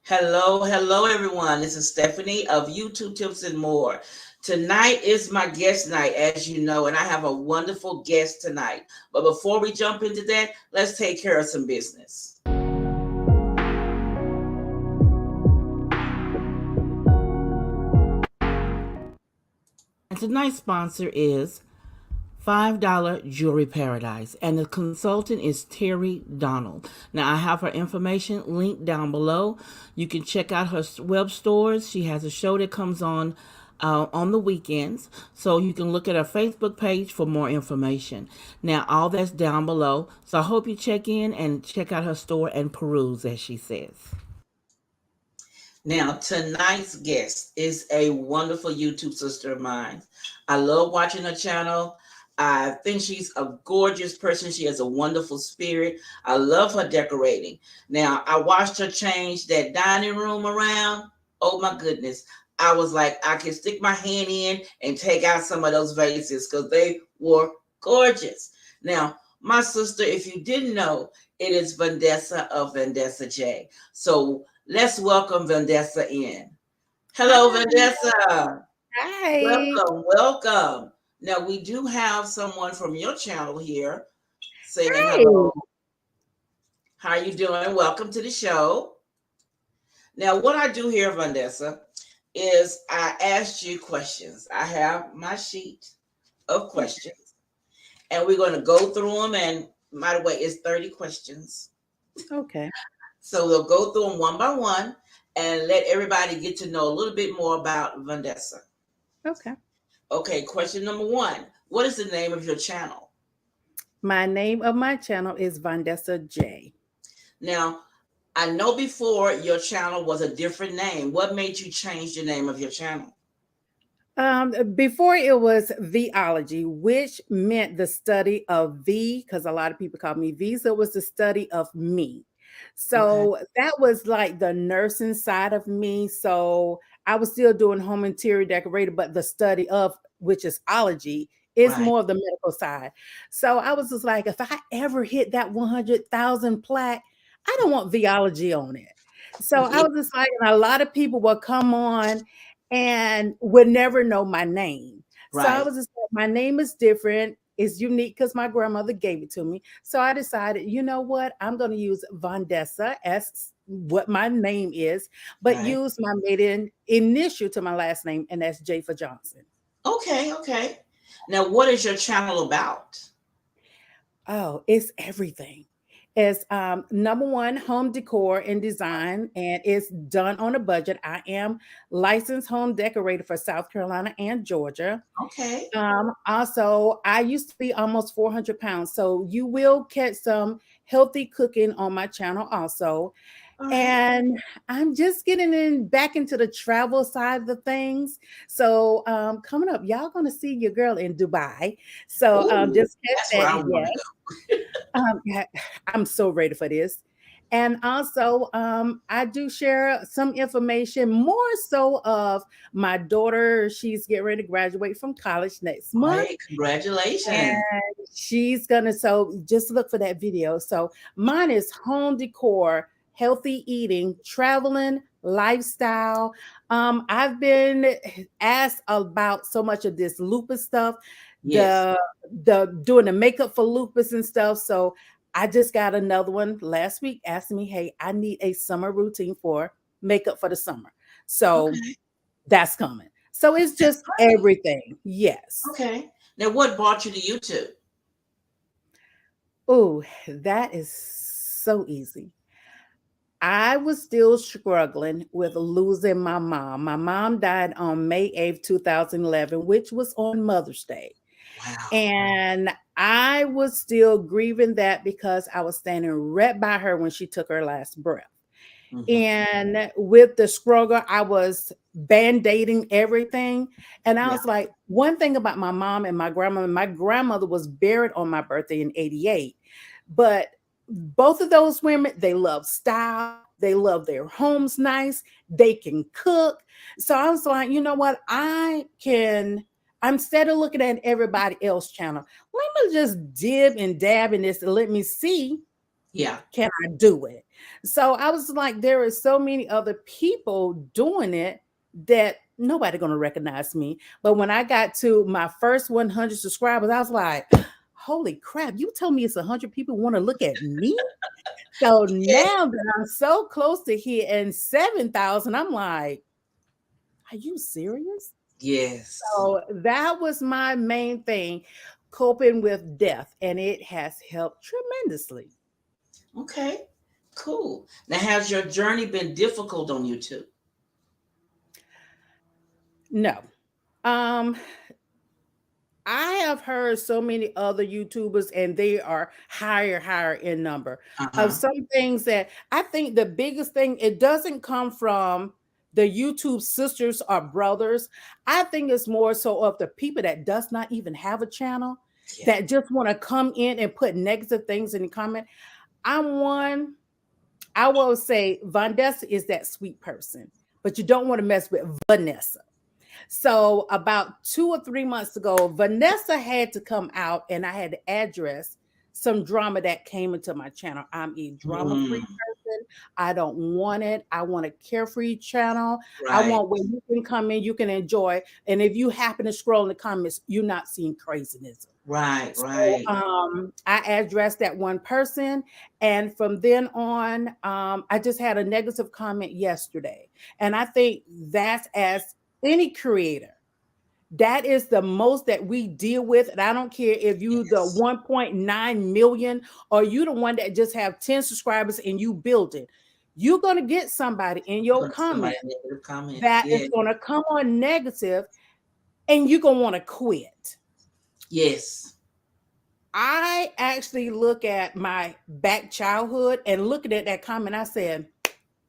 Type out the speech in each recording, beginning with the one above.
Hello, everyone. This is Stephanie of YouTube Tips and More. Tonight is my guest night, as you know, and I have a wonderful guest tonight. But before we jump into that, let's take care of some business. And tonight's sponsor is $5 Jewelry Paradise, and the consultant is Terry Donald. Now, I have her information linked down below. You can check out her web stores. She has a show that comes on the weekends, so you can look at her Facebook page for more information. Now, all that's down below. So I hope you check in and check out her store and peruse, as she says. Now, tonight's guest is a wonderful YouTube sister of mine. I love watching her channel. I think she's a gorgeous person. She has a wonderful spirit. I love her decorating. Now, I watched her change that dining room around. Oh my goodness. I was like, I can stick my hand in and take out some of those vases because they were gorgeous. Now, my sister, if you didn't know, it is Vondessa of Vondessa J. So let's welcome Vondessa in. Hello, Hi. Vondessa. Hi. Welcome. Now, we do have someone from your channel here saying Hi. hello. How are you doing? Welcome to the show. Now, what I do here, Vondessa, is I asked you questions. I have my sheet of questions, and we're going to go through them. And by the way, it's 30 questions. Okay. So we'll go through them one by one and let everybody get to know a little bit more about Vondessa. Okay. Okay, question number one. What is the name of your channel? My name of my channel is Vondessa J. Now, I know before your channel was a different name. What made you change the name of your channel? Before it was Vology, which meant the study of V, because a lot of people call me V. So it was the study of me. Okay. So that was like the nursing side of me. So I was still doing home interior decorator, but the study of, which is ology, is Right. more of the medical side. So I was just like, if I ever hit that 100,000 plaque, I don't want Vology on it. So I Yeah, was just like, and a lot of people will come on and would never know my name. So I right. was just like, my name is different. It's unique because my grandmother gave it to me. So I decided, you know what? I'm going to use Vondessa as what my name is, but Right. use my maiden initial to my last name, and that's J for Johnson. Okay. Now, what is your channel about? Oh, it's everything. It's number one, home decor and design, and it's done on a budget. I am licensed home decorator for South Carolina and Georgia. Okay. Also, I used to be almost 400 pounds, so you will catch some healthy cooking on my channel also. All right. And I'm just getting in back into the travel side of the things. So coming up, y'all gonna see your girl in Dubai. So Ooh, just catch that's where that. I want to Yes. go. Yeah, I'm so ready for this. And also, I do share some information more so of my daughter. She's getting ready to graduate from college next month. Great. Congratulations. And she's gonna, so just look for that video. So mine is home decor, healthy eating, traveling, lifestyle. I've been asked about so much of this lupus stuff, Yes. the doing the makeup for lupus and stuff. So I just got another one last week asking me, hey, I need a summer routine for makeup for the summer. So Okay. that's coming. So it's That's just great. everything. Yes. Okay. Now, what brought you to YouTube? Oh, that is so easy. I was still struggling with losing my mom. My mom died on May 8th, 2011, which was on Mother's Day. Wow. And I was still grieving that because I was standing right by her when she took her last breath. Hmm. And with the struggle, I was band-aiding everything. And I Yeah. was like, one thing about my grandmother was buried on my birthday in 88. But both of those women, they love style, they love their homes nice, they can cook. So I was like, you know what? Instead of looking at everybody else channel, let me just dib and dab in this and let me see Yeah. Can I do it? So I was like, there are so many other people doing it that nobody gonna recognize me. But when I got to my first 100 subscribers, I was like, holy crap, you tell me it's 100 people want to look at me? So Yes. now that I'm so close to hitting 7,000, I'm like, are you serious? Yes. So that was my main thing, coping with death, and it has helped tremendously. Okay. Cool. Now, has your journey been difficult on YouTube? No. Um, I have heard so many other YouTubers, and they are higher in number Uh of huh. some things that I think the biggest thing, it doesn't come from the YouTube sisters or brothers. I think it's more so of the people that does not even have a channel Yeah. that just want to come in and put negative things in the comment. I'm one, I will say Vondessa is that sweet person, but you don't want to mess with Vanessa. So about 2 or 3 months ago, Vanessa had to come out and I had to address some drama that came into my channel. I'm a drama-free Mm, person. I don't want it. I want a carefree channel. I right. want where you can come in, you can enjoy. And if you happen to scroll in the comments, you're not seeing craziness. Right. So Right. I addressed that one person, and from then on, I just had a negative comment yesterday, and I think that's as any creator. That is the most that we deal with. And I don't care if you the Yes. 1.9 million or you the one that just have 10 subscribers and you build it. You're going to get somebody in your Gonna comment somebody negative comment. that is Yeah. going to come on negative and you're going to want to quit. Yes. I actually look at my back childhood and looking at that comment, I said,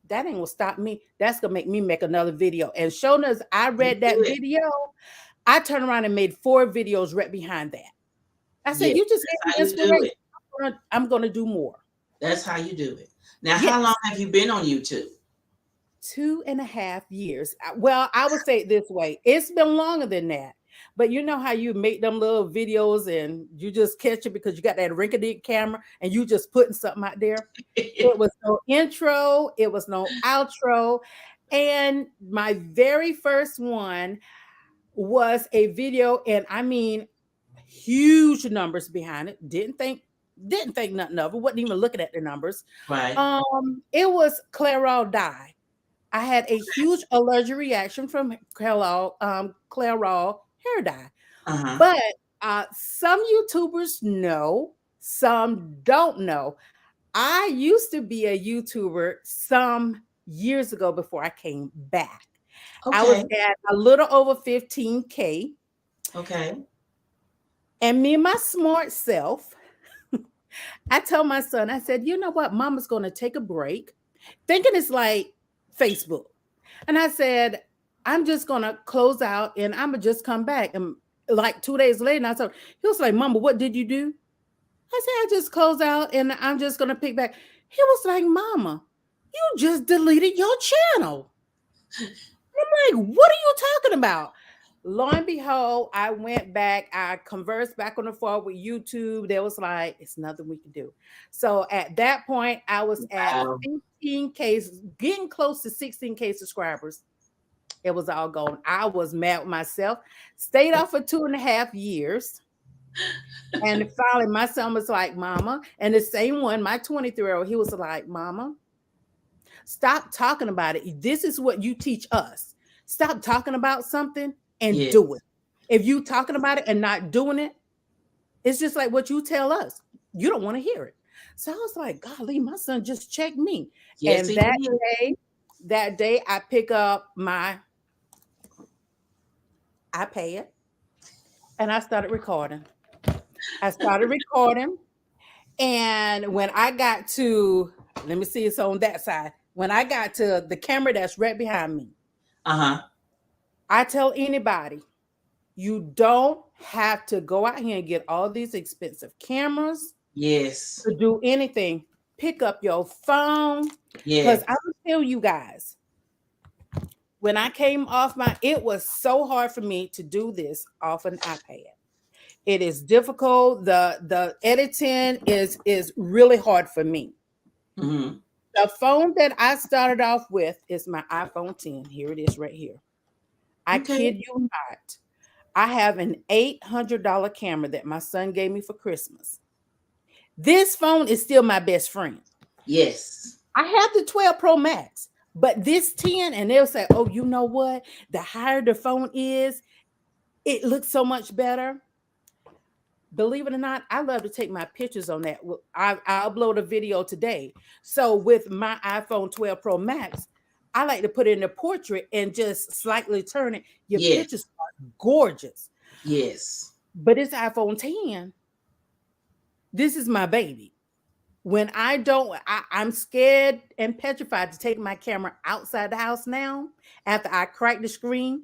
that ain't gonna stop me. That's gonna make me make another video. And showing us I You read do that it. video, I turned around and made 4 videos right behind that. I said, Yes. you just That's gave me how you do inspiration. it. I'm gonna do more. That's how you do it. Now, how long Yes. have you been on YouTube? 2.5 years. Well, I would say it this way. It's been longer than that. But you know how you make them little videos and you just catch it because you got that rinky-dink camera and you just putting something out there. It was no intro, it was no outro. And my very first one was a video, and I mean huge numbers behind it. Didn't think nothing of it, wasn't even looking at the numbers. Right. It was Clairol dye. I had a huge allergic reaction from Clairol hair dye. Uh huh. But some YouTubers know, some don't know. I used to be a YouTuber some years ago before I came back. I was Okay. at a little over 15K. Okay. And me and my smart self, I told my son, I said, you know what? Mama's going to take a break, thinking it's like Facebook. And I said, I'm just going to close out and I'm going to just come back. And like 2 days later, and I told him, he was like, Mama, what did you do? I said, I just close out and I'm just going to pick back. He was like, Mama, you just deleted your channel. I'm like, what are you talking about? Lo and behold, I went back. I conversed back on the phone with YouTube. There was like, it's nothing we can do. So at that point, I was at Wow. 15K, getting close to 16K subscribers. It was all gone. I was mad with myself. Stayed off for 2.5 years. And finally, my son was like, Mama. And the same one, my 23-year-old, he was like, Mama, stop talking about it. This is what you teach us. Stop talking about something and Yes. do it. If you talking about it and not doing it, it's just like what you tell us. You don't want to hear it. So I was like, golly, my son just checked me. Yes, And he did. that day I pick up my iPad and I started recording. I started recording. And when I got to, let me see, it's on that side. When I got to the camera that's right behind me, Uh huh. I tell anybody, you don't have to go out here and get all these expensive cameras Yes. to do anything. Pick up your phone. Because Yes. I will tell you guys, when I came off it was so hard for me to do this off an iPad. It is difficult. The editing is really hard for me. Mm-hmm. The phone that I started off with is my iPhone 10. Here it is right here. I Okay. kid you not. I have an $800 camera that my son gave me for Christmas. This phone is still my best friend. Yes. I have the 12 Pro Max, but this 10, and they'll say, oh, you know what? The higher the phone is, it looks so much better. Believe it or not, I love to take my pictures on that. I upload a video today. So with my iPhone 12 Pro Max, I like to put it in a portrait and just slightly turn it. Your Yes. pictures are gorgeous. Yes. But it's iPhone 10. This is my baby. When I don't, I'm scared and petrified to take my camera outside the house now after I crack the screen.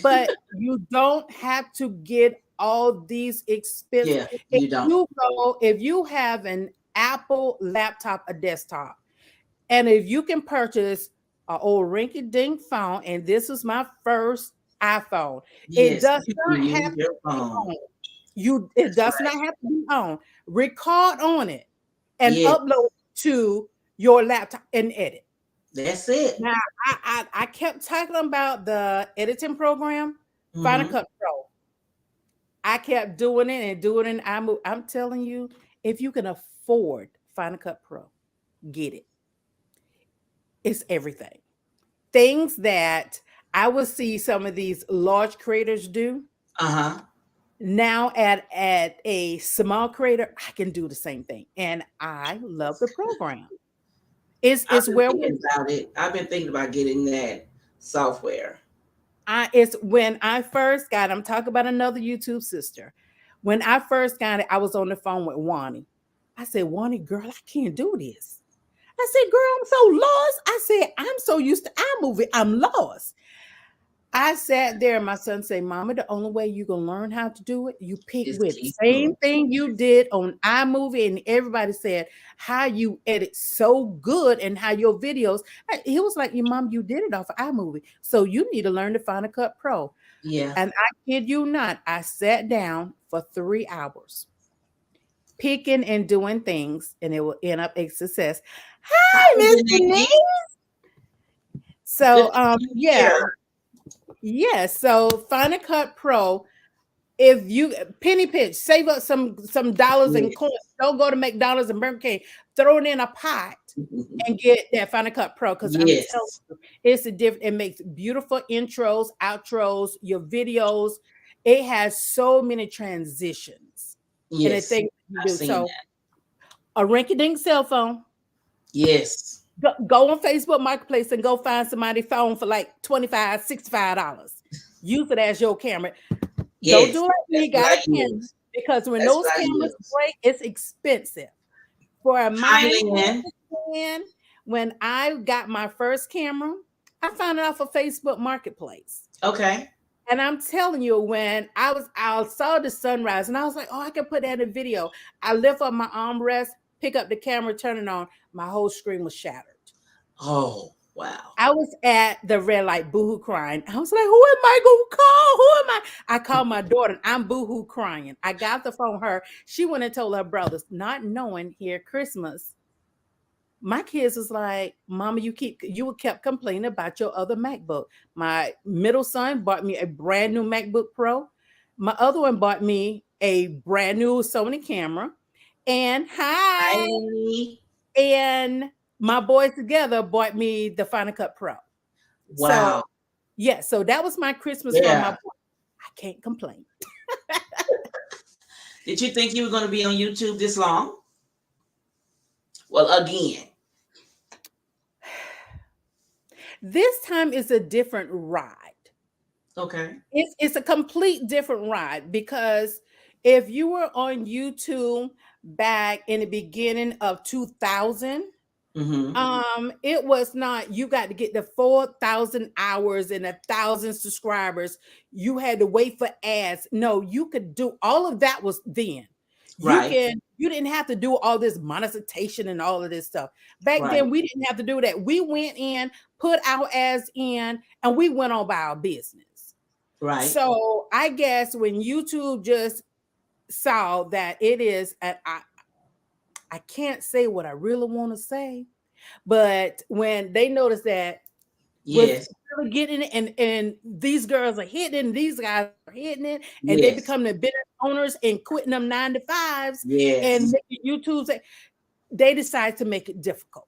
But you don't have to get all these expensive. Yeah, you don't. If you have an Apple laptop, a desktop, and if you can purchase an old rinky-dink phone, and this is my first iPhone, it Yes, does you not can have use to your be phone. on. It That's does right. not have to be on. Record on it and Yeah, upload to your laptop and edit. that's it. Now, I kept talking about the editing program, Final Mm-hmm. Cut Pro. I kept doing it and doing it. I'm telling you, if you can afford Final Cut Pro, get it. It's everything. Things that I would see some of these large creators do. Uh-huh. Now at a small creator, I can do the same thing. And I love the program. I've It's been where thinking about it. I've been thinking about getting that software. it's when I first got, I'm talking about another YouTube sister. When I first got it, I was on the phone with Wani. I said, Wani, girl, I can't do this. I said, girl, I'm so lost. I said, I'm so used to iMovie, I'm lost. I sat there and my son said, Mama, the only way you can learn how to do it, you pick Just with keep same doing. thing you did on iMovie. And everybody said how you edit so good and how your videos. He was like, your mom, you did it off of iMovie. So you need to learn the Final Cut Pro. Yeah. And I kid you not, I sat down for 3 hours picking and doing things, and it will end up a success. Hi, Hi, Miss Denise. Denise. Good So to see you yeah. here. Yeah, so Final Cut Pro, if you penny pinch, save up some dollars and coins. Yes. Don't go to McDonald's and Burger King. Throw it in a pot and get that Final Cut Pro because I'm telling Yes. you, it's a different. It makes beautiful intros, outros, your videos. It has so many transitions and the Yes. things you I've do. seen So that. a rinky-dink cell phone. Yes. Go on Facebook Marketplace and go find somebody's phone for like $25, $65. Use it as your camera. Don't Yes. do like That's me, what got I a camera use. because when That's those what I cameras use. break, it's expensive. For a mom Highly in. and when I got my first camera, I found it off of Facebook Marketplace. Okay. And I'm telling you, when I saw the sunrise and I was like, oh, I can put that in a video. I lift up my armrest, pick up the camera, turn it on. My whole screen was shattered. Oh, wow. I was at the red light, boohoo crying. I was like, who am I going to call? Who am I? I called my daughter. And I'm boohoo crying. I got the phone. She went and told her brothers, not knowing here Christmas. My kids was like, Mama, you kept complaining about your other MacBook. My middle son bought me a brand new MacBook Pro. My other one bought me a brand new Sony camera. And hi. Highly. And my boys together bought me the Final Cut Pro. So Wow. yeah, so that was my Christmas from my Yeah. boy. I can't complain. Did you think you were going to be on YouTube this long? Well, again. This time is a different ride. Okay. It's a complete different ride because if you were on YouTube back in the beginning of 2000, Mm-hmm. it was not, you got to get the 4,000 hours and 1,000 subscribers. You had to wait for ads. No, you could do all of that was then. Right. You didn't have to do all this monetization and all of this stuff. Back Right. then, we didn't have to do that. We went in, put our ads in, and we went on by our business. Right. So I guess when YouTube just saw that it is, and I can't say what I really want to say, but when they noticed that was Yes. really getting it, and these girls are hitting it, and these guys are hitting it, and they Yes. become the business owners and quitting them 9 to 5s and Yes. making YouTube's, they decide to make it difficult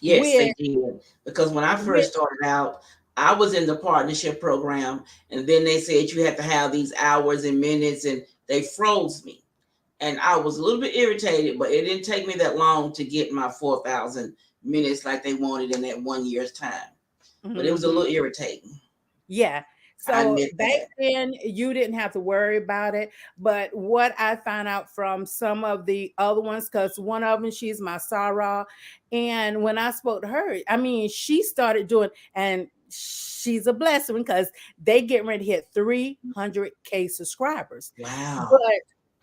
Yes, they with did. Because when I with first started out, I was in the partnership program, and then they said you had to have these hours and minutes, and they froze me. And I was a little bit irritated, but it didn't take me that long to get my 4,000 minutes like they wanted in that 1 year's time. But it was a Mhm. little irritating. Yeah. I So admit back that. then you didn't have to worry about it. But what I found out from some of the other ones, because one of them, she's my Sarah. And when I spoke to her, I mean, she started doing, and she's a blessing because they get ready to hit 300K subscribers. But Wow.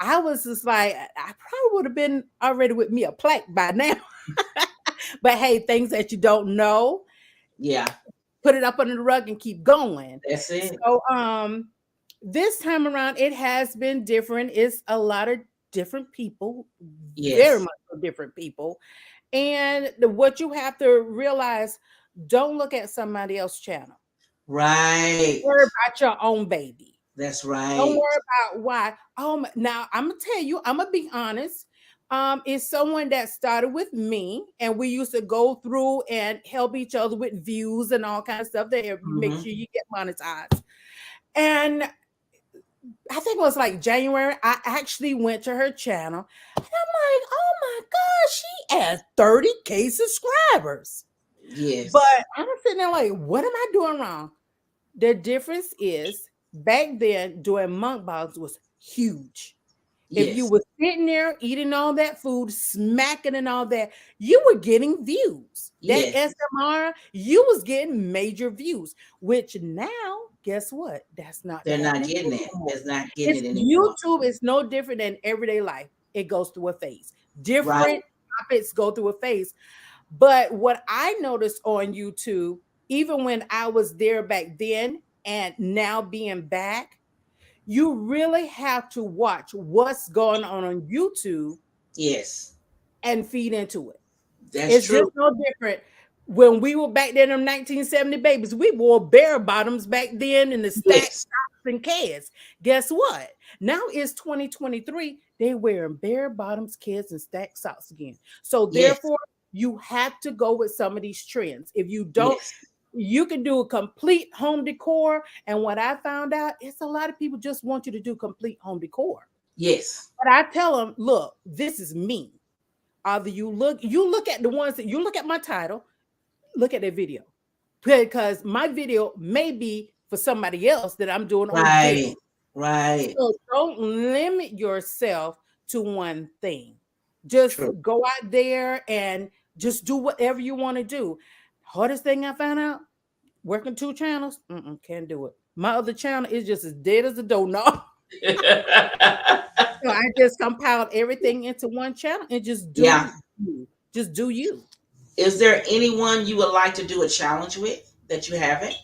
I was just like, I probably would have been already with me a plaque by now. But hey, things that you don't know, Yeah, put it up under the rug and keep going. that's it. So this time around it has been different. It's a lot of different people, very Yes. much so different people. And what you have to realize, don't look at somebody else's channel. Right. Worry about your own baby. That's Don't right. worry about why. Now I'm gonna tell you, I'm gonna be honest. It's someone that started with me, and we used to go through and help each other with views and all kind of stuff that make Hmm. sure you get monetized. And I think it was like January. I actually went to her channel, and I'm like, oh my gosh, she has 30K subscribers. But Yes. I'm sitting there like, what am I doing wrong? The difference is back then doing mukbangs was huge. If you Yes. were sitting there eating all that food, smacking and all that, you were getting views. That Yes. SMR, you was getting major views, which now, guess what? That's not They're not happening getting it. anymore. They're not getting It's it anymore. YouTube is no different than everyday life. It goes through a phase. Right. Different topics go through a phase. But what I noticed on YouTube, even when I was there back then and now being back, you really have to watch what's going on YouTube Yes. and feed into it. That's It's just true. no different. When we were back then in 1970 babies, we wore bare bottoms back then in the stack Yes. socks and Keds. Guess what? Now it's 2023. They wearing bare bottoms, Keds, and stack socks again. So Yes. therefore, you have to go with some of these trends. If you don't, Yes. you can do a complete home decor. And what I found out is a lot of people just want you to do complete home decor. Yes. But I tell them, look, this is me. Either you look at the ones that you look at my title, look at their video. Because my video may be for somebody else that I'm doing on video. Right. Right. So don't limit yourself to one thing. Just True. go out there and just do whatever you want to do. Hardest thing I found out, working 2 channels, can't do it. My other channel is just as dead as a doorknob. So I just compiled everything into one channel and just Yeah. do you. Just do you. Is there anyone you would like to do a challenge with that you haven't?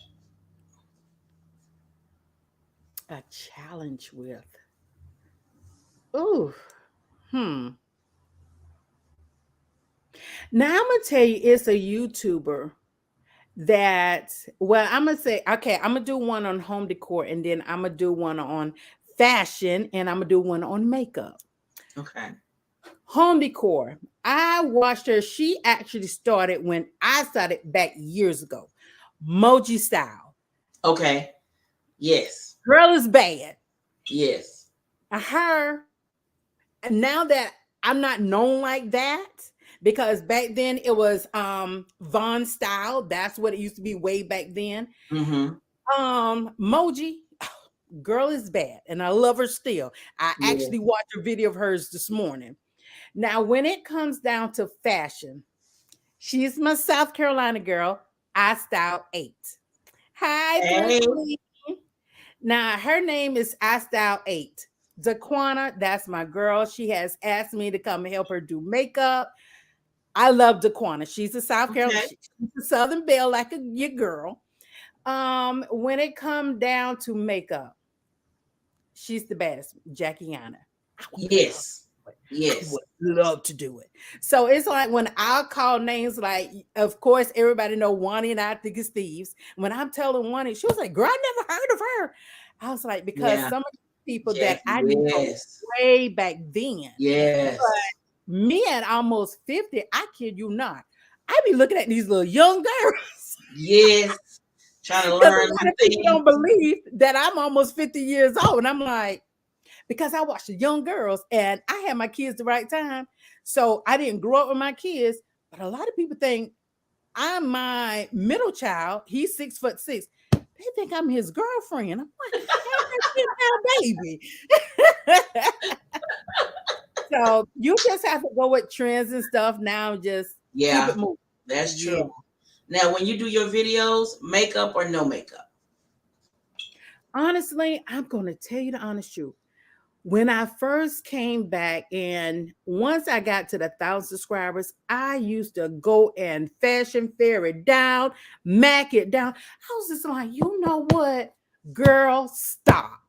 A challenge with. Ooh. Hmm. Now I'm gonna tell you, it's a YouTuber that, well, I'm gonna say, okay, I'm gonna do one on home decor, and then I'm gonna do one on fashion, and I'm gonna do one on makeup. Okay. Home decor. I watched her. She actually started when I started back years ago. Moji style. Okay. Yes. Girl is bad. Yes. Her, now that I'm not known like that, because back then it was Von style. That's what it used to be way back then. Mm-hmm. Moji, girl is bad, and I love her still. I Yeah. actually watched a video of hers this morning. Now, when it comes down to fashion, she's my South Carolina girl. I style 8. Hi, Hey. Brooklyn. Now, her name is I style 8. Daquana, that's my girl. She has asked me to come and help her do makeup. I love Daquana. She's a South Carolina, Okay. she's a Southern Belle, like your girl. When it come down to makeup, She's the baddest, Jackie Anna. I would love Yes. to do it. I Yes. would love to do it. So it's like when I call names, like of course everybody know Wani and I think it's thieves. When I'm telling Wani, she was like, "Girl, I never heard of her." I was like, because Yeah. some of the people that Jackie. I know Yes. way back then, Yes. me at almost 50, I kid you not, I be looking at these little young girls. Yes. Trying to Because a learn lot new of people things. don't believe that I'm almost 50 years old. And I'm like, because I watched the young girls and I had my kids the right time. So I didn't grow up with my kids. But a lot of people think I'm my middle child. He's 6'6". They think I'm his girlfriend. I'm like, hey, baby. So you just have to go with trends and stuff now. Just keep Yeah, it moving. that's Yeah. true. Now, when you do your videos, makeup or no makeup? Honestly, I'm going to tell you the honest truth. When I first came back, and once I got to the 1,000 subscribers, I used to go and fashion fair it down, mac it down. I was just like, you know what, girl, stop.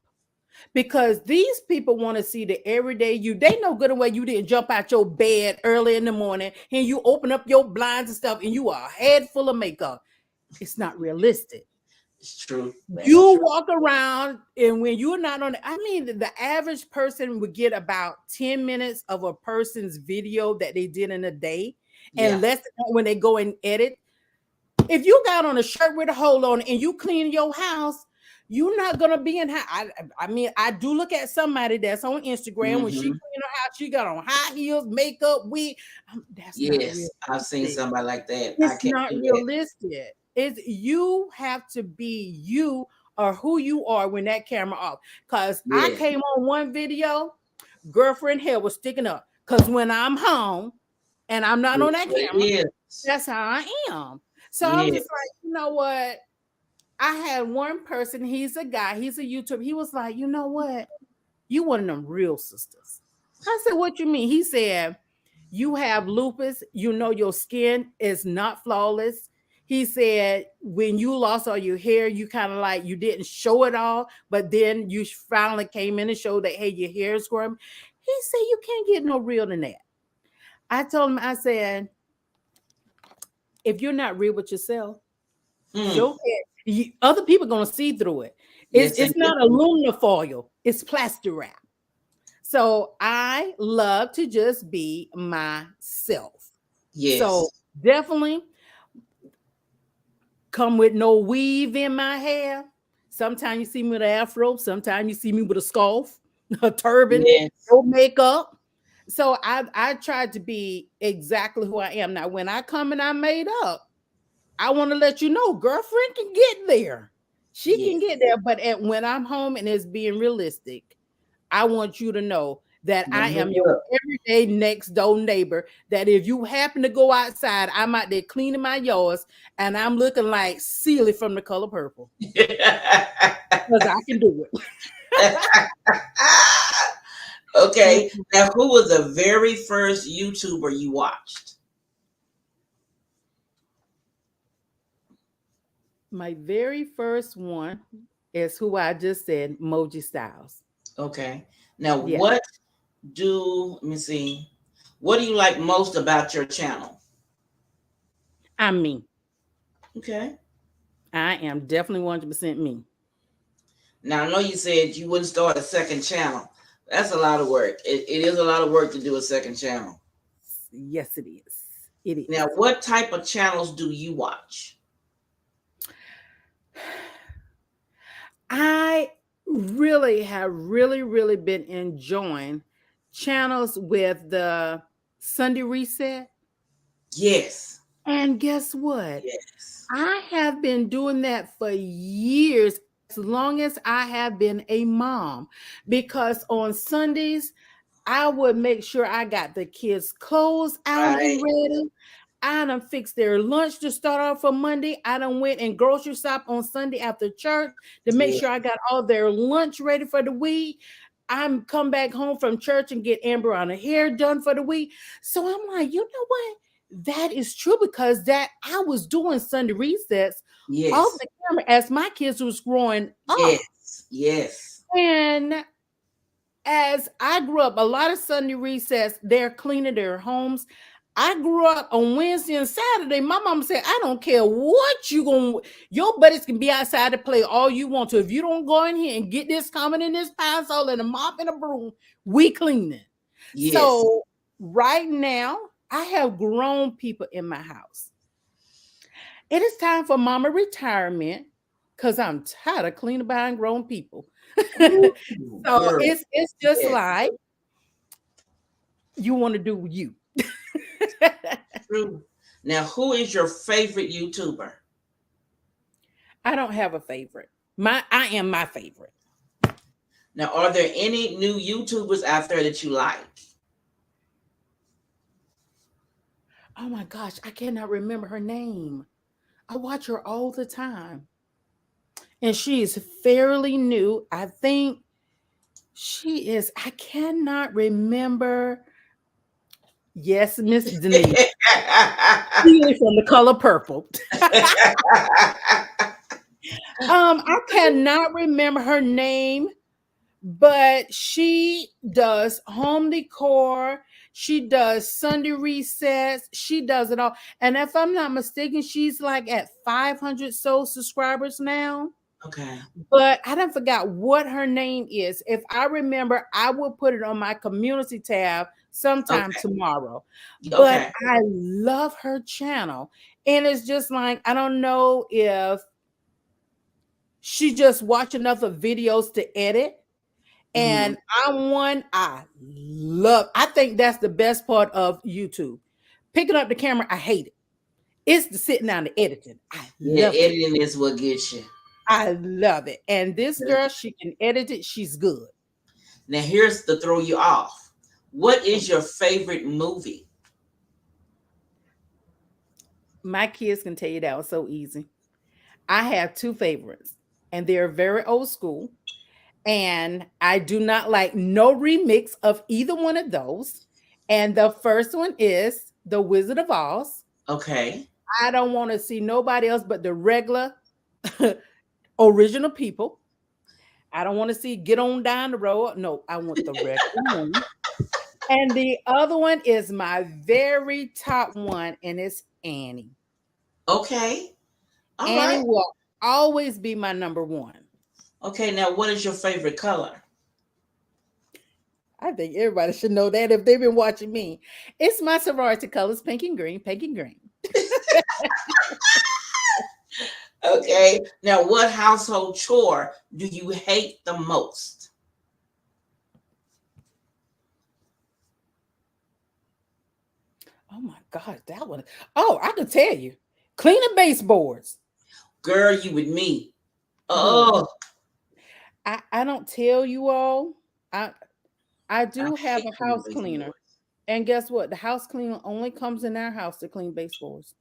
Because these people want to see the everyday you. They know good and well you didn't jump out your bed early in the morning and you open up your blinds and stuff and you are a head full of makeup. It's not realistic. It's true. That's You true. walk around, and when you're not on, I mean, the average person would get about 10 minutes of a person's video that they did in a day, Yeah. and less when they go and edit. If you got on a shirt with a hole on it and you clean your house, you're not gonna be in. I mean, I do look at somebody that's on Instagram when she Hmm. clean her house, she got on high heels, makeup, wig. That's not Yes, I've seen realistic. somebody like that. I It's can't not do that. realistic. It's you have to be you or who you are when that camera off. Cause I Yes. came on one video, girlfriend hair was sticking up. Cause when I'm home and I'm not on It's that what it camera, is. that's how I am. So I was Yes. just like, you know what? I had one person, he's a guy, he's a YouTuber. He was like, you know what? You one of them real sisters. I said, what you mean? He said, you have lupus, you know your skin is not flawless. He said, when you lost all your hair, you kind of like you didn't show it all, but then you finally came in and showed that hey, your hair is growing. He said, you can't get no real than that. I told him, I said, if you're not real with yourself, Mm. show it. Other people are gonna see through it. It's Yes, they it's do. not aluminum foil, it's plastic wrap. So I love to just be myself. So Yes. definitely come with no weave in my hair. Sometimes you see me with an afro, sometimes you see me with a scarf, a turban, Yes. no makeup. So I tried to be exactly who I am. Now, when I come and I made up, I want to let you know, girlfriend can get there. She can Yes. get there, but when I'm home and it's being realistic, I want you to know that Now I am your look. everyday next door neighbor. That if you happen to go outside, I'm out there cleaning my yards and I'm looking like Celie from The Color Purple because I can do it. Okay. Now, who was the very first YouTuber you watched? My very first one is who I just said, Moji Styles. Okay. Now, Yeah, let me see. What do you like most about your channel? I'm me. Okay. I am definitely 100% me. Now, I know you said you wouldn't start a second channel. That's a lot of work. It is a lot of work to do a second channel. Yes, it is. It Now, is. what type of channels do you watch? I really have really been enjoying channels with the Sunday reset. Yes. And guess what? Yes. I have been doing that for years, as long as I have been a mom, because on Sundays, I would make sure I got the kids' clothes out and Right. ready. I done fixed their lunch to start off for Monday. I done went and grocery shop on Sunday after church to make Yeah. sure I got all their lunch ready for the week. I'm come back home from church and get Amber on her hair done for the week. So I'm like, you know what? That is true because that I was doing Sunday resets off Yes. the camera as my kids was growing up. Yes. Yes. And as I grew up, a lot of Sunday recess, they're cleaning their homes. I grew up on Wednesday and Saturday. My mom said, I don't care what you going, your buddies can be outside to play all you want to. If you don't go in here and get this coming in this pencil and a mop and a broom, we cleaning. Yes. So right now, I have grown people in my house. It is time for mama retirement because I'm tired of cleaning behind grown people. Ooh, So girl. it's just Yes. like you want to do you. True. Now, who is your favorite YouTuber? I don't have a favorite. I am my favorite. Now, are there any new YouTubers out there that you like? Oh my gosh, I cannot remember her name. I watch her all the time. And she is fairly new. I think she is, I cannot remember. Yes, Miss Denise. She is from The Color Purple. I cannot remember her name, but she does home decor. She does Sunday recess. She does it all. And if I'm not mistaken, she's like at 500 soul subscribers now. Okay. But I don't forgot what her name is. If I remember, I will put it on my community tab sometime Okay. tomorrow. But Okay. I love her channel. And it's just like, I don't know if she just watching other videos to edit. Mhm. And I'm one I love. I think that's the best part of YouTube. Picking up the camera, I hate it. It's the sitting down the editing. I Yeah, love it. editing is what gets you. I love it. And this girl, she can edit it. She's good. Now, here's to throw you off. What is your favorite movie? My kids can tell you that was so easy. I have two favorites, and they're very old school. And I do not like no remix of either one of those. And the first one is The Wizard of Oz. Okay. I don't want to see nobody else but the regular original people. I don't want to see Get On Down the Road. No, I want the regular one. And the other one is my very top one, and it's Annie. Okay. All Annie right. will always be my number one. Okay. Now, what is your favorite color? I think everybody should know that if they've been watching me. It's my sorority colors, pink and green, pink and green. Okay. Now, what household chore do you hate the most? Oh my God, that one. Oh, I can tell you. Cleaning baseboards. Girl, you with me. Look, Oh, I don't tell you all. I I I do have hate a cleaning house cleaner. baseboards. And guess what? The house cleaner only comes in our house to clean baseboards.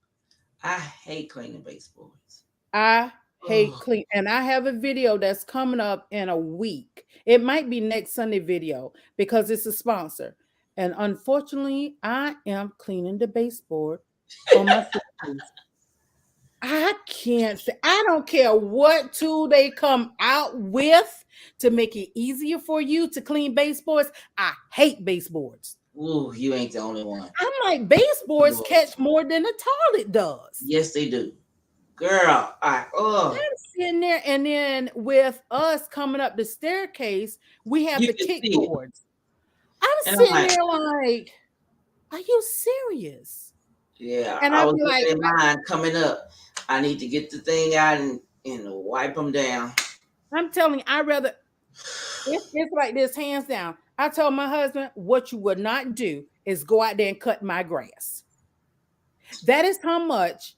I hate cleaning baseboards. I hate Oh, clean. And I have a video that's coming up in a week. It might be next Sunday video because it's a sponsor. And unfortunately, I am cleaning the baseboard on my sisters. I can't say, I don't care what tool they come out with to make it easier for you to clean baseboards. I hate baseboards. ooh, you ain't the only one. I'm like, baseboards Lord. catch more than the toilet does. Yes, they do. Girl, I'm sitting there, and then with us coming up the staircase, we have you the can see it. kickboards. I'm And I'm sitting like, there like, are you serious? yeah, And I I'd was be looking like, at mine coming up. I need to get the thing out and wipe them down. I'm telling you, I rather it's like this, hands down. I told my husband, what you would not do is go out there and cut my grass. That is how much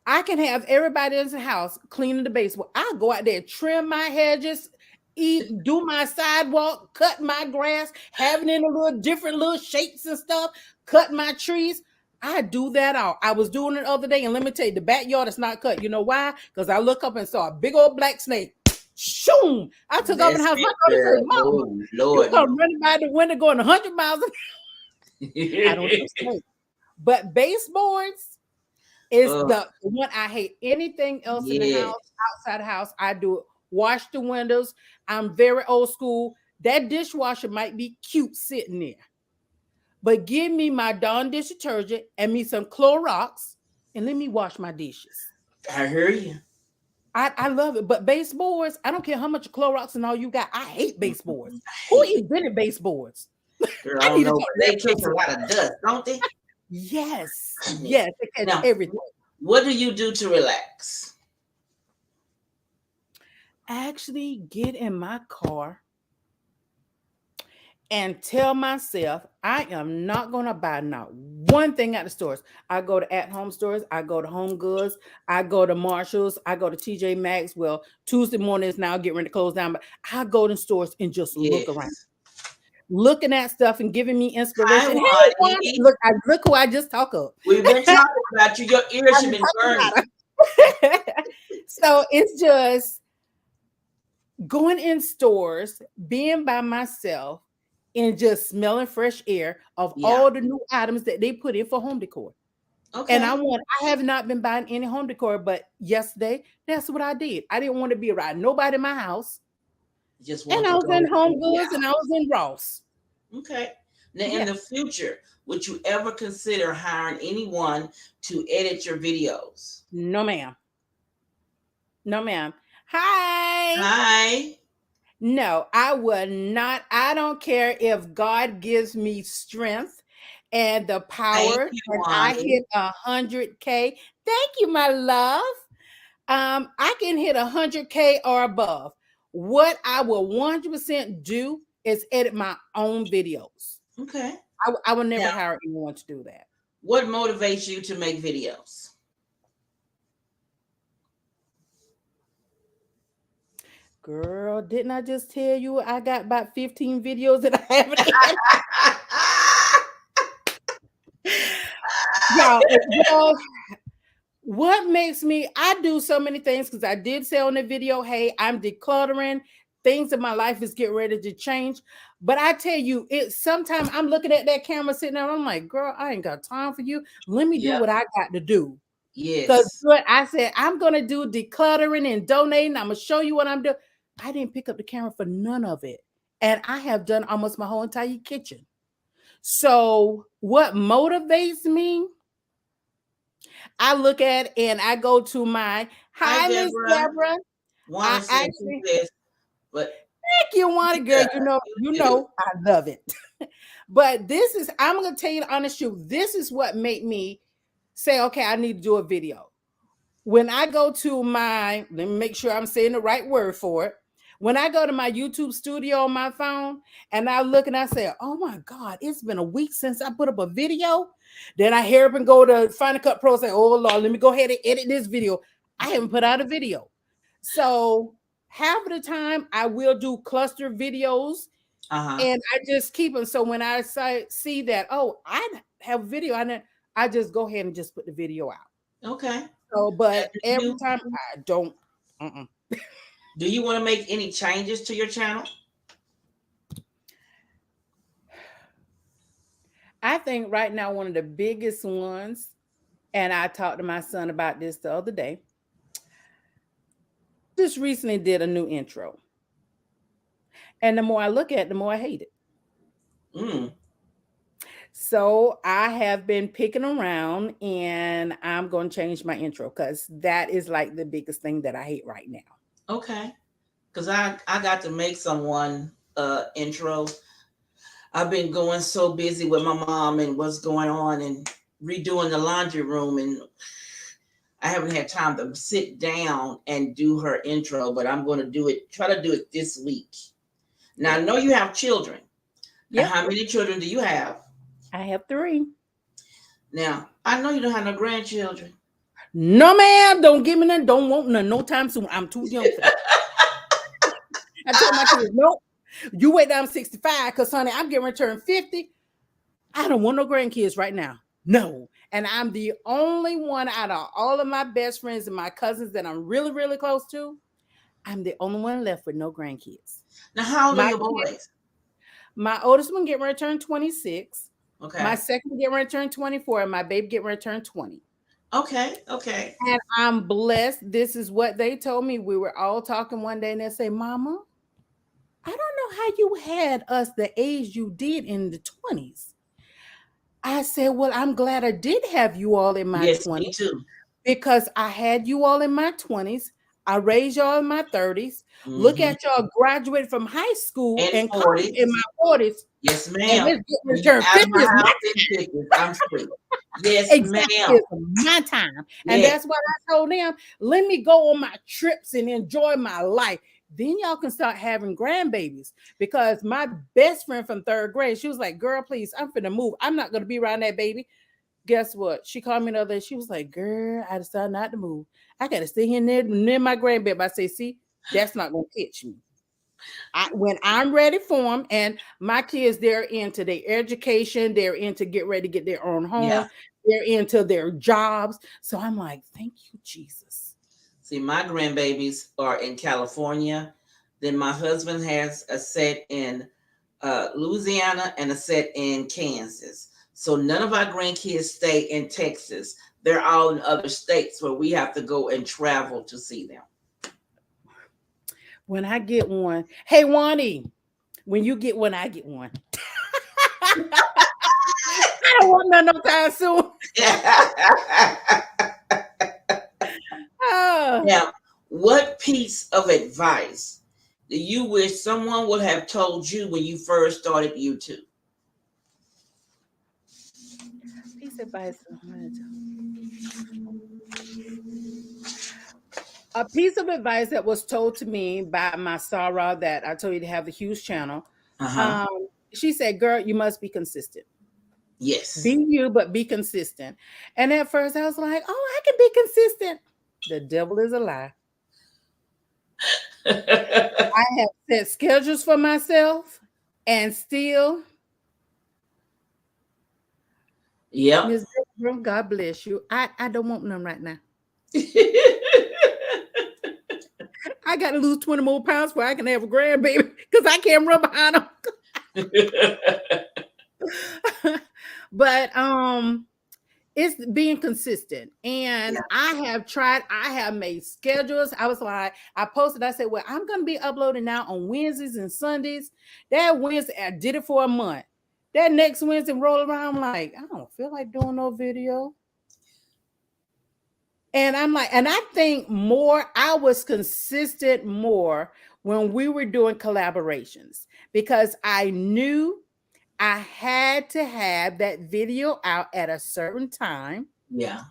I can have everybody in the house cleaning the basement. I go out there, trim my hedges, do my sidewalk, cut my grass, having it in a little different little shapes and stuff, cut my trees. I do that all. I was doing it the other day, and let me tell you, the backyard is not cut. You know why? Because I look up and saw a big old black snake. Shoom! I took off in the That's house. My it, daughter said, girl. Mama, Oh, you Lord, come no. running by the window going 100 miles an hour. I don't do snakes. But baseboards is Oh, the one I hate. Anything else in the yeah. house, outside the house, I do it. Wash the windows. I'm very old school. That dishwasher might be cute sitting there, but give me my Dawn dish detergent and me some Clorox and let me wash my dishes. I hear you. I love it. But baseboards, I don't care how much Clorox and all you got. I hate baseboards. I Who hate it. invented baseboards? Girl, I I don't need to know, talk but to they that catch a person. lot of dust, don't they? Yes, Yeah. yes, they catch Now, everything. what do you do to relax? Actually, get in my car and tell myself I am not going to buy not one thing at the stores. I go to at home stores, I go to Home Goods, I go to Marshalls, I go to TJ Maxx. Well, Tuesday morning is now getting ready to close down, but I go to stores and just look around, Yes. looking at stuff and giving me Hi, inspiration. Hey, Wanda, Ronnie. look who I just talk up. We've been talking about you. Your ears I'm have been talking burning. about her. So it's just going in stores, being by myself, and just smelling fresh air of Yeah. all the new items that they put in for home decor. And Okay. I have not been buying any home decor, but yesterday, that's what I did. I didn't want to be around nobody in my house. Just And want I to was in go Home and be Goods and I was in Ross. out. Okay. Now, in Yeah. the future, would you ever consider hiring anyone to edit your videos? No, ma'am. No, ma'am. Hi. Hi. No, I would not. I don't care if God gives me strength and the Thank power you, and I Wani. hit 100K. Thank you, my love. I can hit 100K or above. What I will 100% do is edit my own videos. Okay. I will never Now, hire anyone to do that. what motivates you to make videos? Girl, didn't I just tell you I got about 15 videos that I haven't edited? Y'all, well, what makes me, I do so many things because I did say on the video, hey, I'm decluttering. Things in my life is getting ready to change. But I tell you, it's sometimes I'm looking at that camera sitting there, I'm like, girl, I ain't got time for you. Let me do Yep. what I got to do. Because Yes. what I said, I'm gonna do decluttering and donating. I'm gonna show you what I'm doing. I didn't pick up the camera for none of it. And I have done almost my whole entire kitchen. So what motivates me? I look at and I go to my Hi, hi, Miss Deborah. Deborah. I Wanda said she actually says, but thank you, Wanda girl. yeah, You you do. know, I love it. But this is, I'm gonna tell you the honest truth. This is what made me say, okay, I need to do a video. When I go to my, let me make sure I'm saying the right word for it. When I go to my YouTube studio on my phone and I look and I say, oh my God, it's been a week since I put up a video. Then I hear up and go to Final Cut Pro and say, oh Lord, let me go ahead and edit this video. I haven't put out a video. So half of the time I will do cluster videos Uh-huh. and I just keep them. So when I see that, oh, I have a video, I just go ahead and just put the video out. Okay. So, Now, but do every you time I don't. Uh-uh. do you want to make any changes to your channel? I think right now one of the biggest ones, and I talked to my son about this the other day. Just recently did a new intro, and the more I look at it, the more I hate it. Mm. So I have been picking around, and I'm going to change my intro because that is like the biggest thing that I hate right now. Okay. Because I got to make someone intro. I've been going so busy with my mom and what's going on and redoing the laundry room, and I haven't had time to sit down and do her intro, but I'm going to do it, try to do it this week. Now, I Yep. know you have children. Now, Yep. how many children do you have? I have 3. Now, I know you don't have no grandchildren. No, ma'am. Don't give me none. Don't want none. No time soon. I'm too young for that. I told my kids, nope. You wait till I'm 65 because, honey, I'm getting ready to turn 50. I don't want no grandkids right now. No. And I'm the only one out of all of my best friends and my cousins that I'm really, really close to. I'm the only one left with no grandkids. Now, how old are My your kid, boys? my oldest one getting ready to turn 26. My Okay. second one getting ready to turn 24. And my baby getting ready to turn 20. Okay. Okay. And I'm blessed. This is what they told me. We were all talking one day and they say, Mama, I don't know how you had us the age you did in the 20s. I said, well, I'm glad I did have you all in my Yes, me 20s too. because I had you all in my 20s. I raised y'all in my 30s. Look Hmm. at y'all graduated from high school And and college in 40s. my 40s. Yes, And ma'am. it's getting to When you turn out of 50 my is my house in 50s, I'm free. Yes, exactly ma'am. it's my time. And Yes. that's what I told them. Let me go on my trips and enjoy my life. Then y'all can start having grandbabies. Because my best friend from third grade, she was like, girl, please, I'm finna move. I'm not gonna be around that baby. Guess what? She called me the other day. She was like, girl, I decided not to move. I gotta stay here near my grandbaby. I say, see, that's not gonna catch me. When I'm ready for them, and my kids, they're into their education, they're into get ready to get their own Yeah. home, they're into their jobs. So I'm like, thank you, Jesus. See, my grandbabies are in California. Then my husband has a set in Louisiana and a set in Kansas. So none of our grandkids stay in Texas. They're all in other states where we have to go and travel to see them. When I get one, hey Wani, when you get one, I get one. I don't want none no time soon. Oh, Now, what piece of advice do you wish someone would have told you when you first started YouTube? piece of advice. A piece of advice that was told to me by my Sarah that I told you to have the huge channel. Uh huh. Um, she said, "Girl, you must be consistent. Yes. Be you, but be consistent." And at first, I was like, "Oh, I can be consistent." The devil is a lie. I have set schedules for myself, and still, Yep. Miss Deborah, God bless you. I don't want none right now. I got to lose 20 more pounds before I can have a grandbaby because I can't run behind them. But it's being consistent. And Yeah. I have made schedules. I was like, I posted, I said, well, I'm gonna be uploading now on Wednesdays and Sundays. That Wednesday, I did it for a month. That next Wednesday roll around, I'm like, I don't feel like doing no video. And I'm like, and I think more, I was consistent more when we were doing collaborations because I knew I had to have that video out at a certain time. Yeah.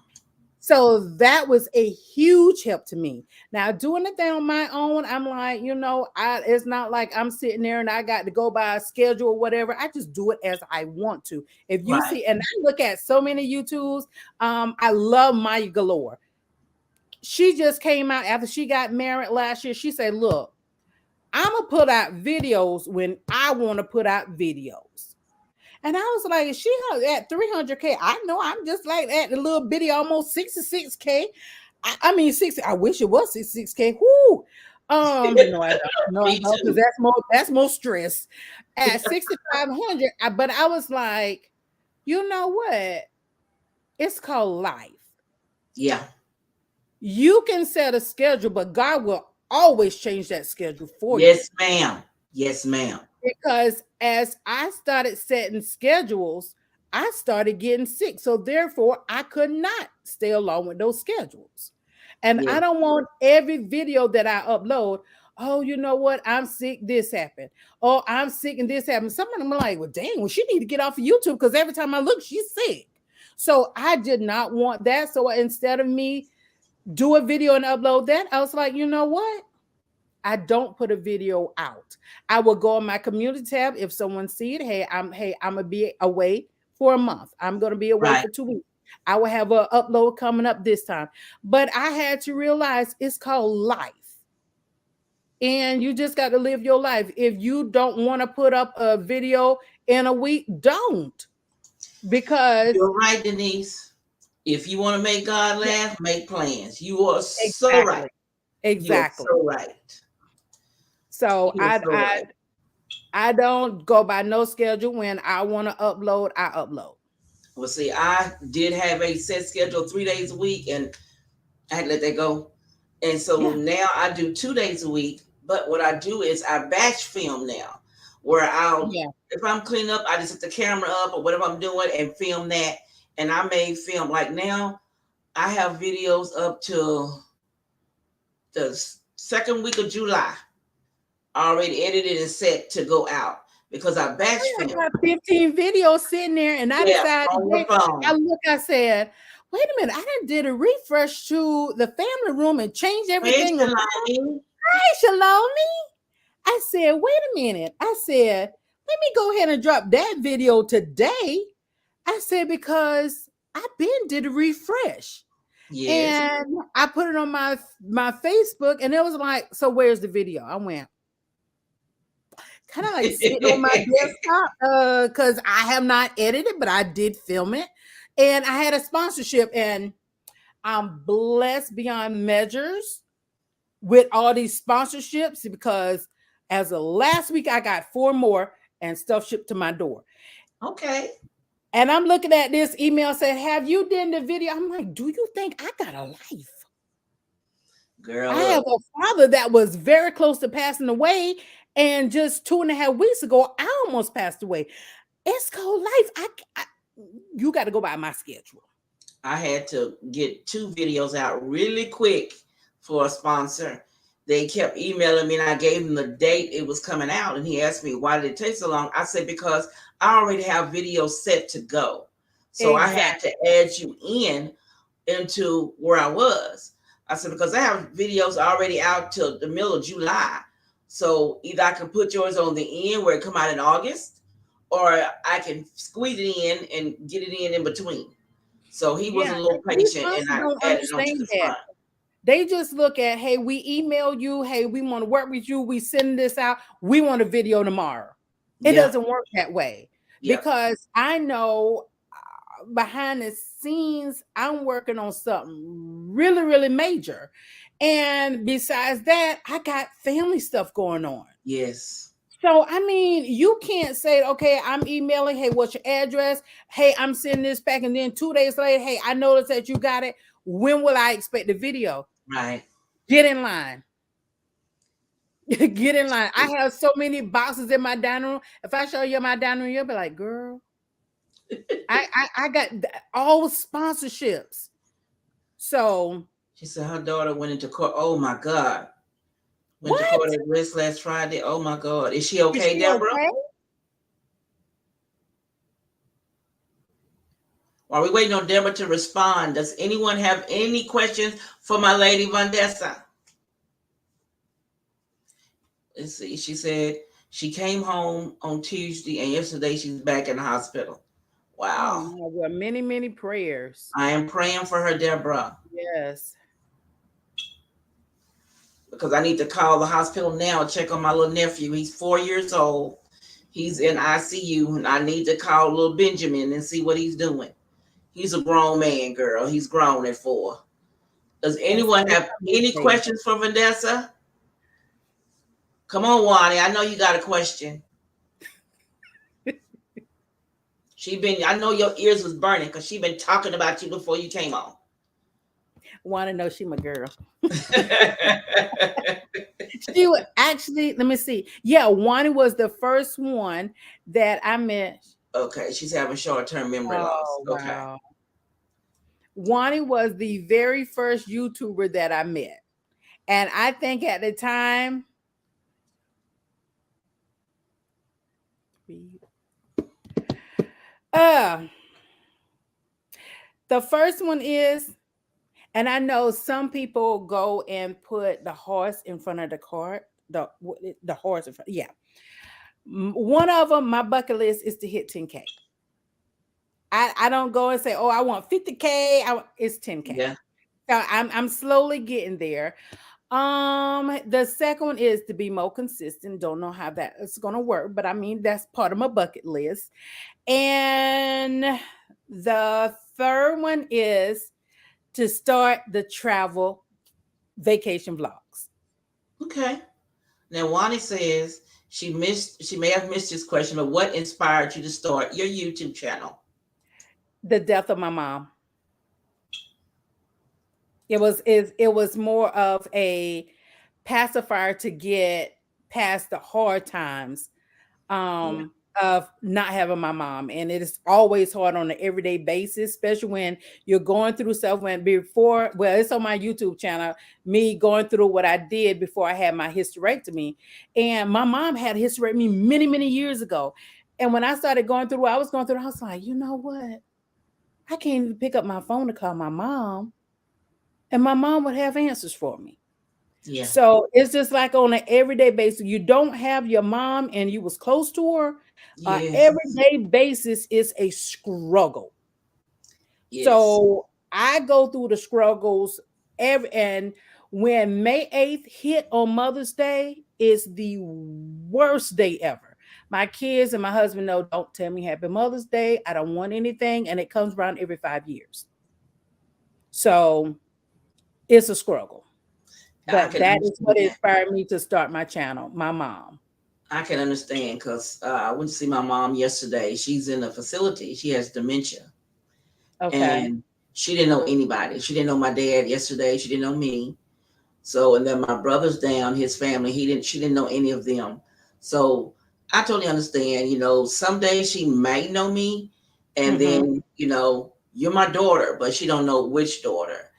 So that was a huge help to me. Now doing it on my own, I'm like, it's not like I'm sitting there and I got to go by a schedule or whatever. I just do it as I want to. If you Right. see, and I look at so many YouTubes, I love Maya Galore. She just came out after she got married last year. She said, look, I'm gonna put out videos when I want to put out videos. And I was like, she at 300K. I know I'm just like that, the little bitty, almost 66K. I mean, 60. I wish it was 66K. Whoo. No, I don't. No, I Me don't, because too. that's more stress. At 6,500, but I was like, you know what? It's called life. Yeah. You can set a schedule, but God will always change that schedule for you. Yes, ma'am. Yes, ma'am. Because as I started setting schedules, I started getting sick. So therefore, I could not stay along with those schedules. And Yeah. I don't want every video that I upload. Oh, you know what? I'm sick. This happened. Oh, I'm sick and this happened. Some of them are like, well, dang, well, she need to get off of YouTube because every time I look, she's sick. So I did not want that. So instead of me do a video and upload that, I was like, you know what? I don't put a video out. I will go on my community tab if someone see it. I'm gonna be away for a month. I'm gonna be away Right. for 2 weeks. I will have an upload coming up this time. But I had to realize it's called life. And you just got to live your life. If you don't want to put up a video in a week, don't. Because You're right, Denise. If you want to make God yeah, laugh, make plans. You are so right. exactly. You are Exactly. so right. So You are I so I right. I don't go by no schedule. When I want to upload, I upload. Well, see, I did have a set schedule 3 days a week, and I had to let that go. And so Yeah. now I do 2 days a week, But what I do is I batch film now, where I'll, Yeah. if I'm cleaning up, I just set the camera up or whatever I'm doing and film that. And I may film like now. I have videos up to the second week of July already edited and set to go out because I batch I film. got 15 videos sitting there, and I Yeah, decided on your today, phone. I said, wait a minute, I done did a refresh to the family room and changed Hey, everything around. Shalani. Hey, Shalom. I said, wait a minute. I said, let me go ahead and drop that video today. I said, because I been did a refresh. Yes. And I put it on my Facebook, and it was like, so where's the video? I went, kind of like sitting on my desktop, because I have not edited, but I did film it. And I had a sponsorship, and I'm blessed beyond measures with all these sponsorships because as of last week, I got 4 more and stuff shipped to my door. Okay. And I'm looking at this email said, have you done the video? I'm like, do you think I got a life? Girl, I have look. a father that was very close to passing away. And just 2.5 weeks ago, I almost passed away. It's called life. You got to go by my schedule. I had to get 2 videos out really quick for a sponsor. They kept emailing me and I gave him the date it was coming out. And he asked me, why did it take so long? I said, because I already have videos set to go. So I had Exactly. to add you into where I was. I said, because I have videos already out till the middle of July. So either I can put yours on the end where it come out in August, or I can squeeze it in and get it in between. So he was Yeah. a little These patient and sponsors I don't added on to the understand that. front. They just look at, hey, we email you, hey, we want to work with you, we send this out, we want a video tomorrow. It Yep. doesn't work that way Yep. because I know behind the scenes, I'm working on something really, really major. And besides that, I got family stuff going on. Yes. So, I mean, you can't say, okay, I'm emailing, hey, what's your address? Hey, I'm sending this back. And then 2 days later, hey, I noticed that you got it. When will I expect the video? Right. Get in line. Get in line. I have so many boxes in my dining room. If I show you my dining room, you'll be like, girl, I got all sponsorships. So She said her daughter went into court. Oh my God. Went to what? court at West last Friday. Oh my God. Is she Is okay, she Deborah? okay? While we waiting on Deborah to respond, does anyone have any questions for my lady Vondessa? Let's see. She said she came home on Tuesday and yesterday she's back in the hospital. Oh Wow. no, well, many, many prayers. I am praying for her, Deborah, Yes. because I need to call the hospital now and check on my little nephew. He's 4 years old. He's in ICU, and I need to call little Benjamin and see what he's doing. He's a grown man, girl. He's grown at 4. Does And anyone so have any safe. questions for Vondessa? Come on, Wani. I know you got a question. I know your ears was burning because she been talking about you before you came on. Want to know she my girl. She would actually, let me see. Yeah, Wani was the first one that I met. Okay, she's having short-term memory loss. Oh Okay. wow. Wani was the very first YouTuber that I met. And I think at the time, uh, the first one is, and I know some people go and put the horse in front of the cart, the horse in front. Yeah. One of them, my bucket list is to hit 10K. I don't go and say, oh, I want 50K. It's 10K. Yeah. So I'm slowly getting there. The second one is to be more consistent. Don't know how that is gonna work, but I mean that's part of my bucket list. And the third one is to start the travel vacation vlogs. Okay. Now Wani says she may have missed this question, but what inspired you to start your YouTube channel? The death of my mom. It was more of a pacifier to get past the hard times Yeah. of not having my mom. And it is always hard on an everyday basis, especially when you're going through stuff. When before, well, it's on my YouTube channel, me going through what I did before I had my hysterectomy. And my mom had a hysterectomy many, many years ago. And when I started going through what I was going through, I was like, you know what? I can't even pick up my phone to call my mom, and my mom would have answers for me. Yeah. So it's just like on an everyday basis. You don't have your mom and you was close to her. Yes. Everyday basis is a struggle. Yes. So I go through the struggles and when May 8th hit on Mother's Day is the worst day ever. My kids and my husband know, don't tell me Happy Mother's Day. I don't want anything. And it comes around every 5 years. So it's a struggle. I But can that is what understand. inspired me to start my channel, my mom. I can understand because I went to see my mom yesterday. She's in a facility. She has dementia, Okay. and she didn't know anybody. She didn't know my dad yesterday. She didn't know me. So, and then my brother's down, his family. She didn't know any of them. So, I totally understand. Some days she might know me, and Mhm. then you're my daughter, but she don't know which daughter.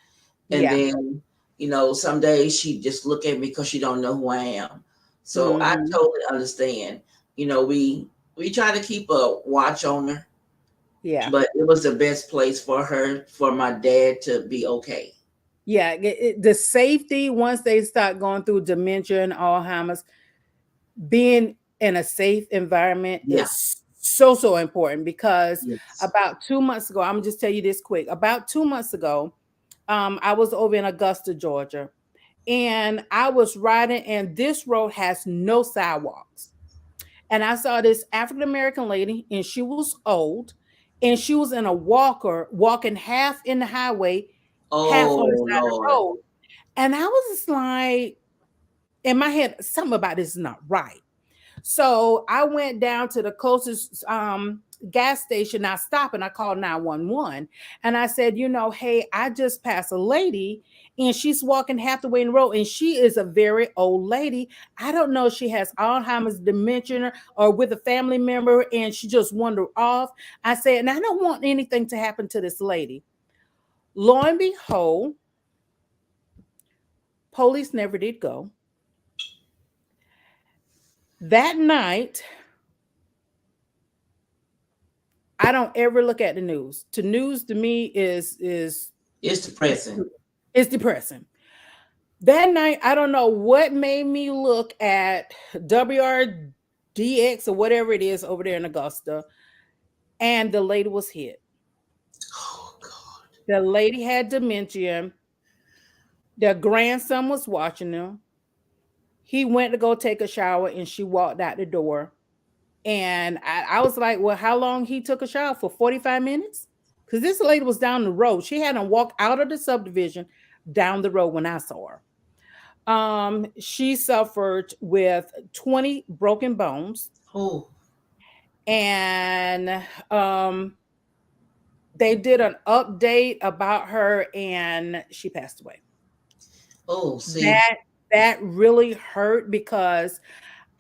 And Yeah. then some days she just look at me because she don't know who I am. So I Mhm. totally understand. We try to keep a watch on her, Yeah. but it was the best place for her, for my dad to be okay. Yeah. The safety once they start going through dementia and Alzheimer's, being in a safe environment Yeah. is so so important because Yes. about 2 months ago, I'm gonna just tell you this quick. About 2 months ago, I was over in Augusta, Georgia, and I was riding, and this road has no sidewalks. And I saw this African American lady, and she was old, and she was in a walker, walking half in the highway, half on the Oh side of the Lord. road. And I was just like, in my head, something about this is not right. So I went down to the closest gas station. I stopped and I called 911. And I said, hey, I just passed a lady and she's walking half the way in the road. And she is a very old lady. I don't know if she has Alzheimer's, dementia, or with a family member and she just wandered off. I said, and I don't want anything to happen to this lady. Lo and behold, police never did go. That night, I don't ever look at the news. To news to me It's depressing. is depressing. That night, I don't know what made me look at WRDX or whatever it is over there in Augusta, and the lady was hit. Oh God. The lady had dementia. Their grandson was watching them. He went to go take a shower, and she walked out the door. And I was like, well, how long he took a shower for? 45 minutes? Because this lady was down the road. She hadn't walked out of the subdivision down the road when I saw her. She suffered with 20 broken bones, Oh. and they did an update about her, and she passed away. Oh. See. That really hurt because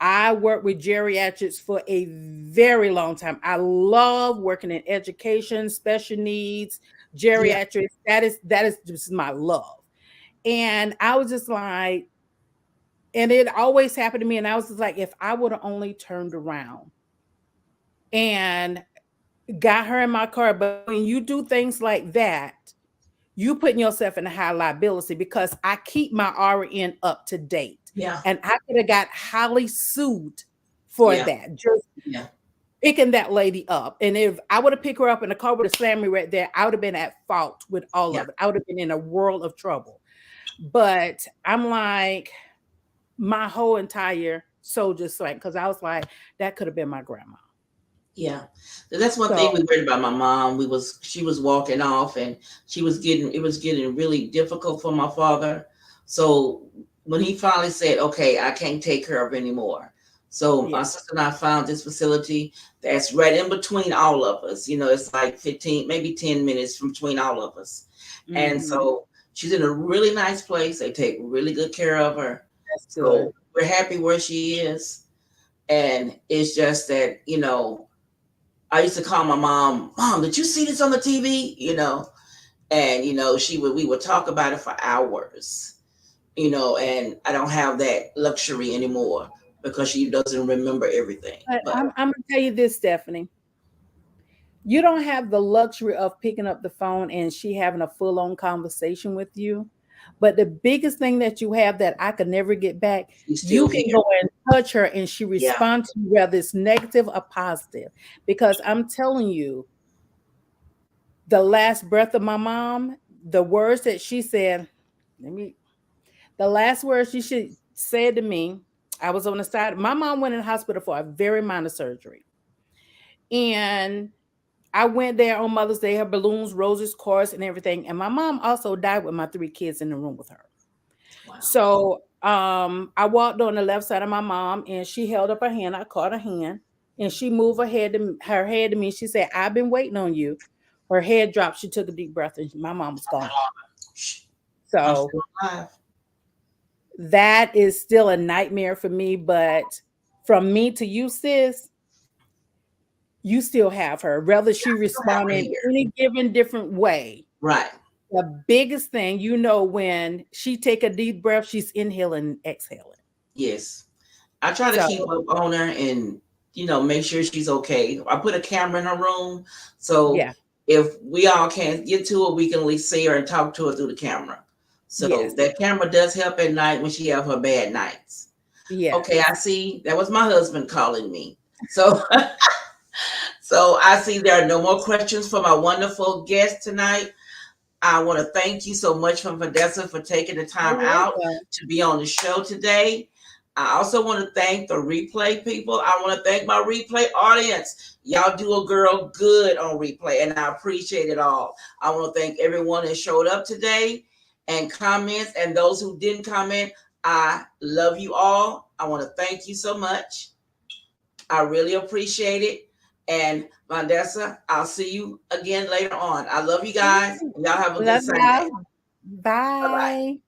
I worked with geriatrics for a very long time. I love working in education, special needs, Yeah. geriatrics. That is just my love. And I was just like, and it always happened to me. And I was just like, if I would have only turned around and got her in my car. But when you do things like that, you putting yourself in a high liability because I keep my RN up to date. Yeah. And I could have got highly sued for Yeah. that. Just Yeah. picking that lady up. And if I would have picked her up and the car would have slammed me right there, I would have been at fault with all Yeah. of it. I would have been in a world of trouble. But I'm like, my whole entire soul just sank because I was like, that could have been my grandma. Yeah, that's one thing So we worried about my mom. She was walking off, and it was getting really difficult for my father. So when he finally said, "Okay, I can't take care of anymore," so my yeah. sister and I found this facility that's right in between all of us. It's like 15, maybe 10 minutes from between all of us, and Hmm. so she's in a really nice place. They take really good care of her. That's good. So we're happy where she is. And it's just that, I used to call my mom, did you see this on the TV? And we would talk about it for hours, and I don't have that luxury anymore because she doesn't remember everything. But But I'm gonna tell you this, Stephanie. You don't have the luxury of picking up the phone and she having a full on conversation with you. But the biggest thing that you have that I could never get back, she's still you can here. go and touch her and she Yeah. responds to you, whether it's negative or positive. Because I'm telling you, the last breath of my mom, the words that she said, let me, the last words she said to me, I was on the side. My mom went in the hospital for a very minor surgery. And I went there on Mother's Day, her balloons, roses, cards, and everything. And my mom also died with my 3 kids in the room with her. Wow. So I walked on the left side of my mom and she held up her hand. I caught her hand and she moved her head to me. She said, I've been waiting on you. Her head dropped. She took a deep breath and my mom was gone. I'm So still alive. that is still a nightmare for me. But from me to you, sis, you still have her, whether she I still have respond her in here. any given different way. Right. The biggest thing, when she take a deep breath, she's inhaling and exhaling. Yes. I try to So keep up on her and make sure she's okay. I put a camera in her room, so yeah, if we all can't get to her, we can at least see her and talk to her through the camera. So yes, that camera does help at night when she have her bad nights. Okay, I yes. see. That was my husband calling me. So so I see there are no more questions for my wonderful guest tonight. I want to thank you so much from Vondessa for taking the You're time out welcome. to be on the show today. I also want to thank the replay people. I want to thank my replay audience. Y'all do a girl good on replay, and I appreciate it all. I want to thank everyone that showed up today and comments, and those who didn't comment. I love you all. I want to thank you so much. I really appreciate it. And Vondessa, I'll see you again later on. I love you guys. Y'all have a good Love Sunday. y'all. Bye bye. Bye.